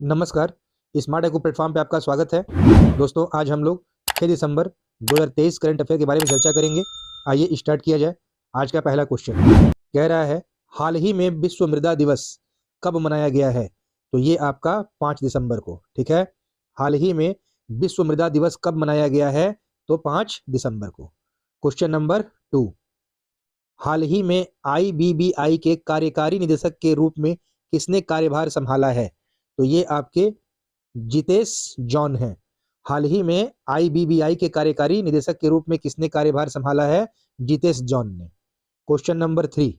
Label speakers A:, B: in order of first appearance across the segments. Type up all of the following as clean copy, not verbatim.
A: नमस्कार, स्मार्ट एको प्लेटफॉर्म पे आपका स्वागत है। दोस्तों, आज हम लोग 6 दिसंबर 2023 करंट अफेयर के बारे में चर्चा करेंगे। आइए स्टार्ट किया जाए। आज का पहला क्वेश्चन कह रहा है, हाल ही में विश्व मृदा दिवस कब मनाया गया है? तो ये आपका 5 दिसंबर को, ठीक है। हाल ही में विश्व मृदा दिवस कब मनाया गया है? तो 5 दिसंबर को। क्वेश्चन नंबर 2, हाल ही में आईबीबीआई के कार्यकारी निदेशक के रूप में किसने कार्यभार संभाला है? तो ये आपके जितेश जॉन हैं। हाल ही में आईबीबीआई के कार्यकारी निदेशक के रूप में किसने कार्यभार संभाला है? जितेश जॉन ने। क्वेश्चन नंबर 3,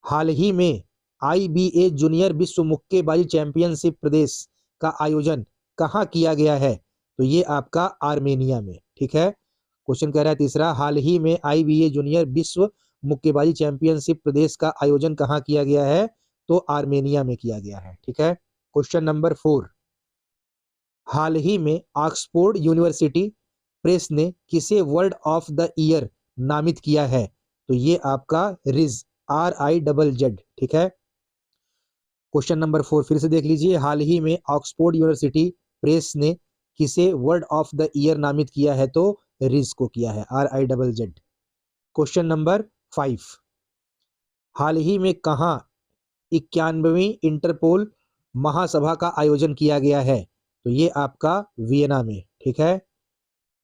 A: हाल ही में आईबीए जूनियर विश्व मुक्केबाजी चैंपियनशिप प्रदेश का आयोजन कहाँ किया गया है? तो ये आपका आर्मेनिया में, ठीक है। क्वेश्चन कह रहा है तीसरा, हाल ही में आईबीए जूनियर विश्व मुक्केबाजी चैंपियनशिप प्रदेश का आयोजन कहाँ किया गया है? तो आर्मेनिया में किया गया है, ठीक है। क्वेश्चन नंबर 4, हाल ही में ऑक्सफोर्ड यूनिवर्सिटी प्रेस ने किसे वर्ड ऑफ द ईयर नामित किया है? तो ये आपका रिज, RIZZ, ठीक है। क्वेश्चन नंबर 4 फिर से देख लीजिए, हाल ही में ऑक्सफोर्ड यूनिवर्सिटी प्रेस ने किसे वर्ड ऑफ द ईयर नामित किया है? तो रिज को किया है, RIZZ। क्वेश्चन नंबर 5, हाल ही में कहाँ 91वीं इंटरपोल महासभा का आयोजन किया गया है? तो ये आपका वियना में, ठीक है।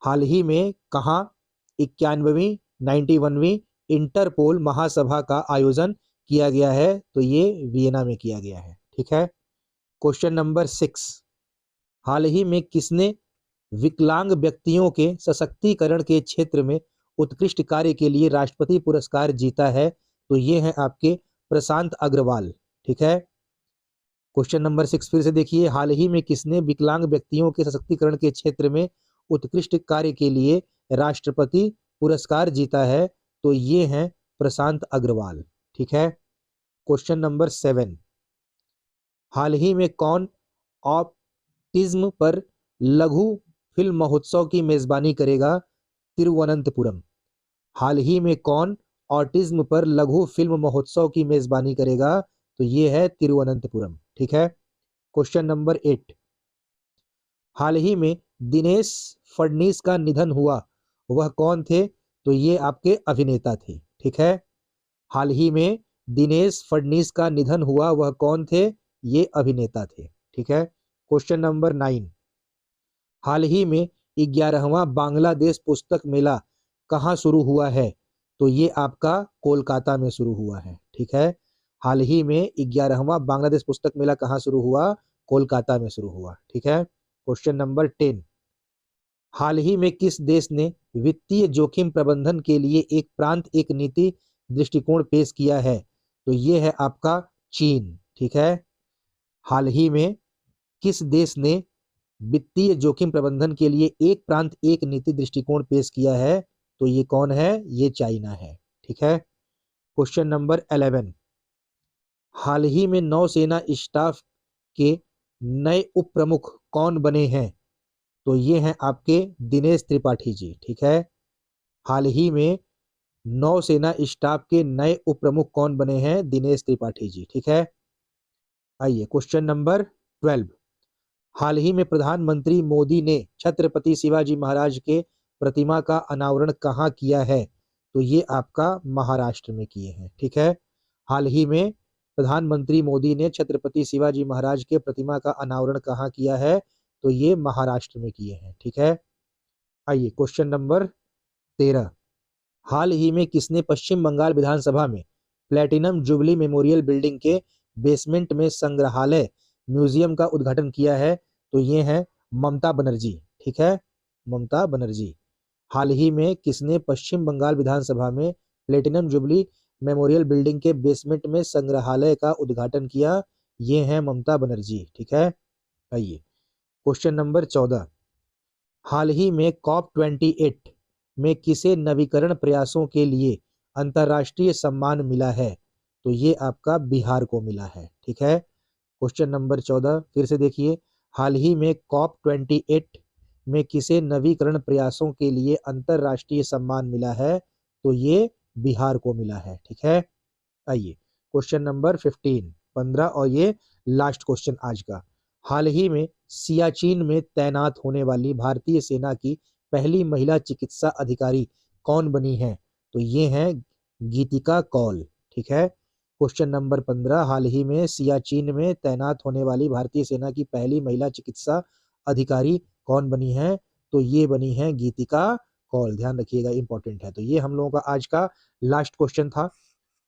A: हाल ही में कहाँ 91वीं 91वीं इंटरपोल महासभा का आयोजन किया गया है? तो ये वियना में किया गया है, ठीक है। क्वेश्चन नंबर 6, हाल ही में किसने विकलांग व्यक्तियों के सशक्तिकरण के क्षेत्र में उत्कृष्ट कार्य के लिए राष्ट्रपति पुरस्कार जीता है? तो ये है आपके प्रशांत अग्रवाल, ठीक है। क्वेश्चन नंबर 6 फिर से देखिए, हाल ही में किसने विकलांग व्यक्तियों के सशक्तिकरण के क्षेत्र में उत्कृष्ट कार्य के लिए राष्ट्रपति पुरस्कार जीता है? तो ये हैं प्रशांत अग्रवाल, ठीक है। क्वेश्चन नंबर 7, हाल ही में कौन ऑटिज्म पर लघु फिल्म महोत्सव की मेजबानी करेगा? तिरुवनंतपुरम। हाल ही में कौन ऑटिज्म पर लघु फिल्म महोत्सव की मेजबानी करेगा? तो ये है तिरुवनंतपुरम, ठीक है। क्वेश्चन नंबर 8, हाल ही में दिनेश फडणीस का निधन हुआ, वह कौन थे? तो ये आपके अभिनेता थे, ठीक है। हाल ही में दिनेश फडणीस का निधन हुआ, वह कौन थे? ये अभिनेता थे, ठीक है। क्वेश्चन नंबर 9, हाल ही में 11वां बांग्लादेश पुस्तक मेला कहाँ शुरू हुआ है? तो ये आपका कोलकाता में शुरू हुआ है, ठीक है। हाल ही में 11वां बांग्लादेश पुस्तक मेला कहाँ शुरू हुआ? कोलकाता में शुरू हुआ, ठीक है। क्वेश्चन नंबर 10, हाल ही में किस देश ने वित्तीय जोखिम प्रबंधन के लिए एक प्रांत एक नीति दृष्टिकोण पेश किया है? तो ये है आपका चीन, ठीक है। हाल ही में किस देश ने वित्तीय जोखिम प्रबंधन के लिए एक प्रांत एक नीति दृष्टिकोण पेश किया है? तो ये कौन है? ये चाइना है, ठीक है। क्वेश्चन नंबर 11, हाल ही में नौसेना स्टाफ के नए उप प्रमुख कौन बने हैं? तो ये हैं आपके दिनेश त्रिपाठी जी, ठीक है। हाल ही में नौसेना स्टाफ के नए उप प्रमुख कौन बने हैं? दिनेश त्रिपाठी जी, ठीक है। आइए क्वेश्चन नंबर 12, हाल ही में प्रधानमंत्री मोदी ने छत्रपति शिवाजी महाराज के प्रतिमा का अनावरण कहाँ किया है? तो ये आपका महाराष्ट्र में किए हैं, ठीक है। हाल ही में प्रधानमंत्री मोदी ने छत्रपति शिवाजी महाराज के प्रतिमा का अनावरण कहाँ किया है? तो ये महाराष्ट्र में किए हैं, ठीक है। आइए क्वेश्चन नंबर 13, हाल ही में किसने पश्चिम बंगाल विधानसभा में प्लेटिनम जुबली मेमोरियल बिल्डिंग के बेसमेंट में संग्रहालय म्यूजियम का उद्घाटन किया है? तो ये है ममता बनर्जी, ठीक है, ममता बनर्जी। हाल ही में किसने पश्चिम बंगाल विधानसभा में प्लेटिनम जुबली मेमोरियल बिल्डिंग के बेसमेंट में संग्रहालय का उद्घाटन किया? ये है ममता बनर्जी, ठीक है। आइए क्वेश्चन नंबर 14, हाल ही में COP28 में किसे नवीकरण प्रयासों के लिए अंतर्राष्ट्रीय सम्मान मिला है? तो ये आपका बिहार को मिला है, ठीक है। क्वेश्चन नंबर 14 फिर से देखिए, हाल ही में COP28 में किसे नवीकरण प्रयासों के लिए अंतर्राष्ट्रीय सम्मान मिला है? तो ये बिहार को मिला है, ठीक है। आइए क्वेश्चन नंबर 15 और ये लास्ट क्वेश्चन आज का, हाल ही में सियाचिन में तैनात होने वाली भारतीय सेना की पहली महिला चिकित्सा अधिकारी कौन बनी है? तो ये है गीतिका कौल। ठीक है। क्वेश्चन नंबर 15, हाल ही में सियाचिन में तैनात होने वाली भारतीय सेना की पहली महिला चिकित्सा अधिकारी कौन बनी है? तो ये बनी है गीतिका कौल। ध्यान रखिएगा, इंपॉर्टेंट है। तो ये हम लोगों का आज का लास्ट क्वेश्चन था।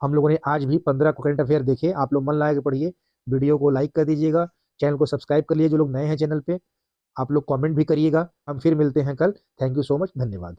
A: हम लोगों ने आज भी 15 करंट अफेयर देखे। आप लोग मन लगा के पढ़िए, वीडियो को लाइक कर दीजिएगा, चैनल को सब्सक्राइब कर लीजिए जो लोग नए हैं चैनल पे। आप लोग कमेंट भी करिएगा। हम फिर मिलते हैं कल। थैंक यू सो मच, धन्यवाद।